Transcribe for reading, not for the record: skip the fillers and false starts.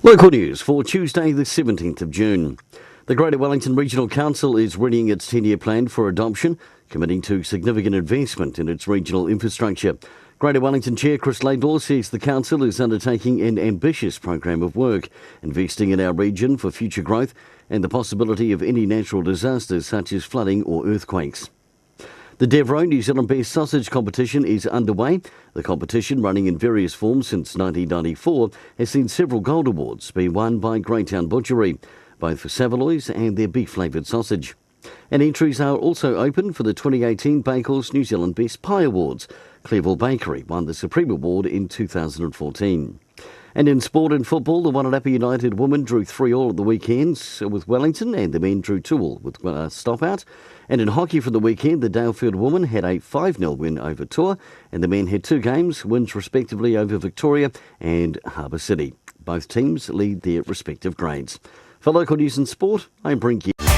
Local news for Tuesday the 17th of June. The Greater Wellington Regional Council is readying its 10-year plan for adoption, committing to significant investment in its regional infrastructure. Greater Wellington Chair Chris Laidlaw says the council is undertaking an ambitious program of work, investing in our region for future growth and the possibility of any natural disasters such as flooding or earthquakes. The Devro New Zealand Best Sausage competition is underway. The competition, running in various forms since 1994, has seen several gold awards be won by Greytown Butchery, both for Savaloys and their beef-flavoured sausage. And entries are also open for the 2018 Bakers New Zealand Best Pie Awards. Clearville Bakery won the Supreme Award in 2014. And in sport and football, the Wairarapa United women drew 3-3 at the weekends with Wellington, and the men drew 2-2 with Stopout. And in hockey for the weekend, the Dalefield women had a 5-0 win over Tor, and the men had 2 games, wins respectively over Victoria and Harbour City. Both teams lead their respective grades. For local news and sport, I'm Brent Gare.